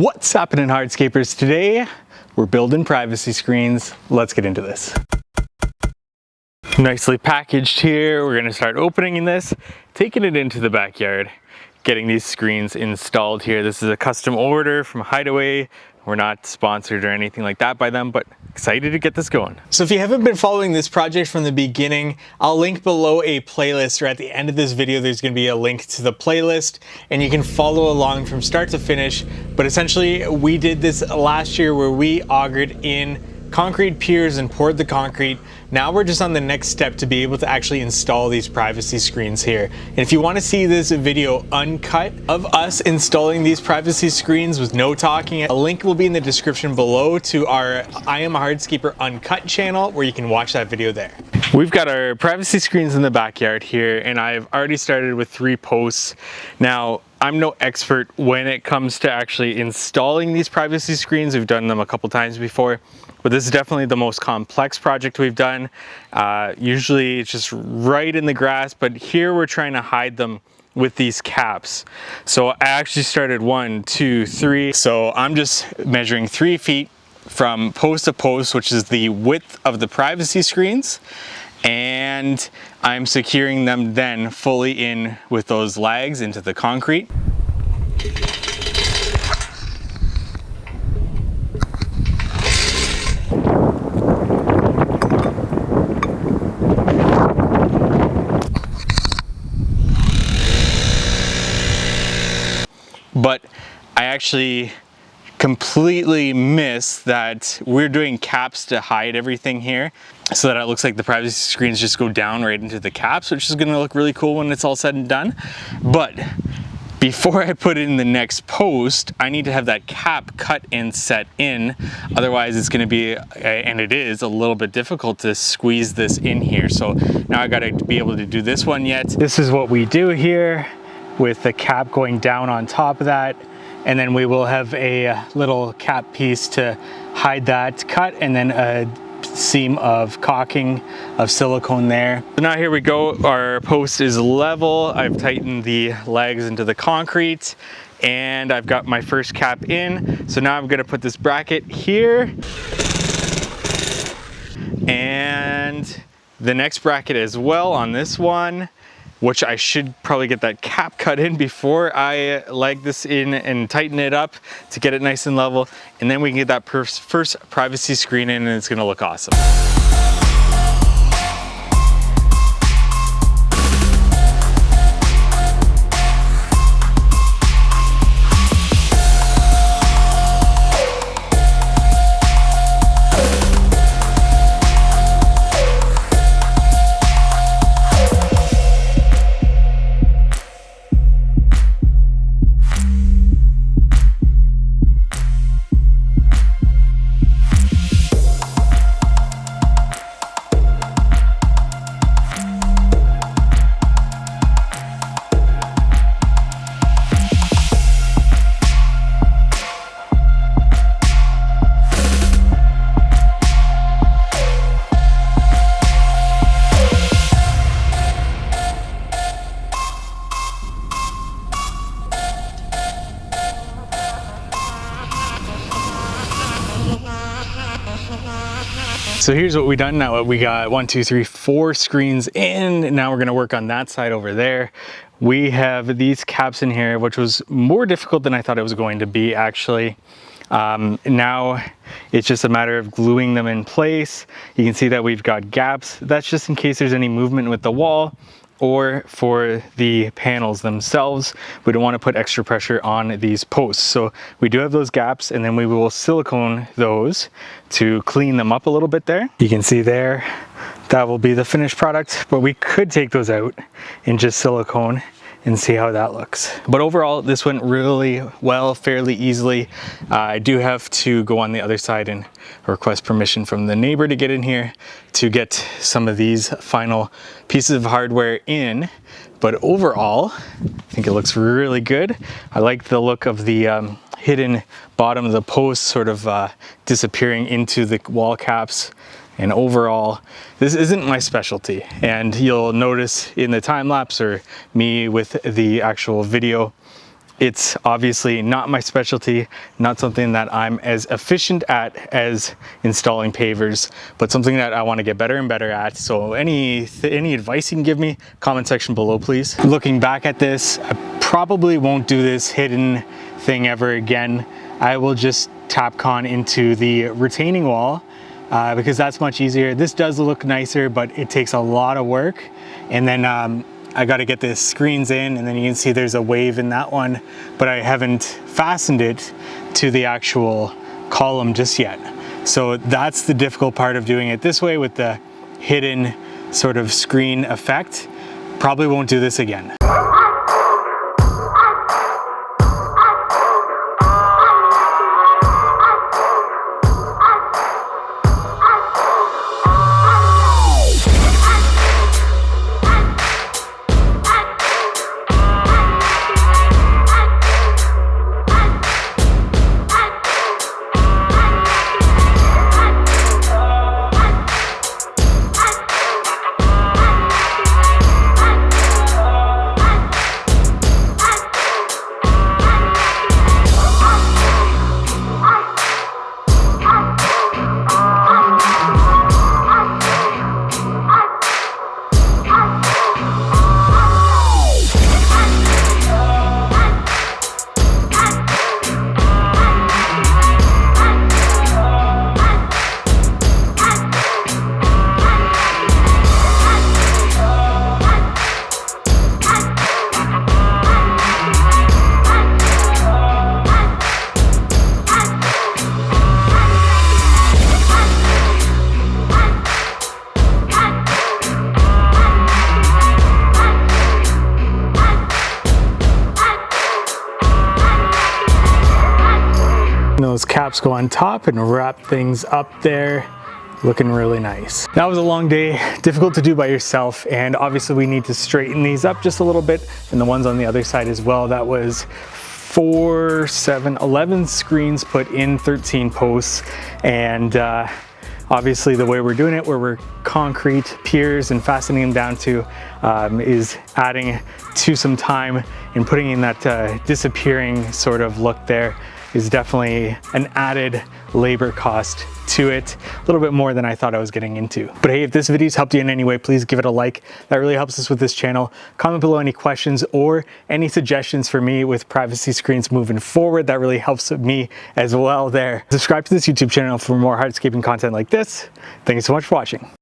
What's happening, Hardscapers? Today we're building privacy screens. Let's get into this. Nicely packaged here. We're gonna start opening this, taking it into the backyard, getting these screens installed here. This is a custom order from Hideaway. We're not sponsored or anything like that by them, but excited to get this going. So if you haven't been following this project from the beginning, I'll link below a playlist, or at the end of this video there's going to be a link to the playlist and you can follow along from start to finish. But essentially we did this last year where we augured in concrete piers and poured the concrete. Now we're just on the next step to be able to actually install these privacy screens here. And if you want to see this video uncut of us installing these privacy screens with no talking, a link will be in the description below to our I Am a Hardscaper Uncut channel where you can watch that video there. We've got our privacy screens in the backyard here and I've already started with 3 posts. Now, I'm no expert when it comes to actually installing these privacy screens. We've done them a couple times before, but this is definitely the most complex project we've done. Usually it's just right in the grass, but here we're trying to hide them with these caps. So I actually started 1, 2, 3. So I'm just measuring 3 feet from post to post, which is the width of the privacy screens. And I'm securing them then fully in with those lags into the concrete. But I actually completely missed that we're doing caps to hide everything here so that it looks like the privacy screens just go down right into the caps, which is going to look really cool when it's all said and done. But before I put it in the next post, I need to have that cap cut and set in. Otherwise it's going to be, and it is, a little bit difficult to squeeze this in here. So now I got to be able to do this one yet. This is what we do here with the cap going down on top of that. And then we will have a little cap piece to hide that cut, and then a seam of caulking of silicone there. So now here we go, our post is level. I've tightened the legs into the concrete and I've got my first cap in. So now I'm gonna put this bracket here and the next bracket as well on this one, which I should probably get that cap cut in before I leg this in and tighten it up to get it nice and level. And then we can get that first privacy screen in and it's gonna look awesome. So here's what we've done now. We got 1, 2, 3, 4 screens in. Now we're gonna work on that side over there. We have these caps in here, which was more difficult than I thought it was going to be actually. Now it's just a matter of gluing them in place. You can see that we've got gaps. That's just in case there's any movement with the wall or for the panels themselves. We don't want to put extra pressure on these posts. So we do have those gaps, and then we will silicone those to clean them up a little bit there. You can see there, that will be the finished product, but we could take those out and just silicone and see how that looks. But overall, this went really well, fairly easily. I do have to go on the other side and request permission from the neighbor to get in here to get some of these final pieces of hardware in. But overall, I think it looks really good. I like the look of the hidden bottom of the post sort of disappearing into the wall caps. And overall, this isn't my specialty. And you'll notice in the time lapse or me with the actual video, It's obviously not my specialty, not something that I'm as efficient at as installing pavers, but something that I want to get better and better at. So any advice you can give me, comment section below, please. Looking back at this, I probably won't do this hidden thing ever again. I will just Tapcon into the retaining wall because that's much easier. This does look nicer, but it takes a lot of work. And then I got to get the screens in, and then you can see there's a wave in that one, but I haven't fastened it to the actual column just yet. So that's the difficult part of doing it this way with the hidden sort of screen effect. Probably won't do this again. Those caps go on top and wrap things up there, looking really nice. That was a long day, difficult to do by yourself, and obviously we need to straighten these up just a little bit, and the ones on the other side as well. That was 4, 7, 11 screens put in 13 posts, and obviously the way we're doing it, where we're concrete piers and fastening them down to, is adding to some time and putting in that disappearing sort of look there. Is definitely an added labor cost to it, a little bit more than I thought I was getting into. But hey, if this video's helped you in any way, please give it a like. That really helps us with this channel. Comment below any questions or any suggestions for me with privacy screens moving forward. That really helps me as well there. Subscribe to this YouTube channel for more hardscaping content like this. Thank you so much for watching.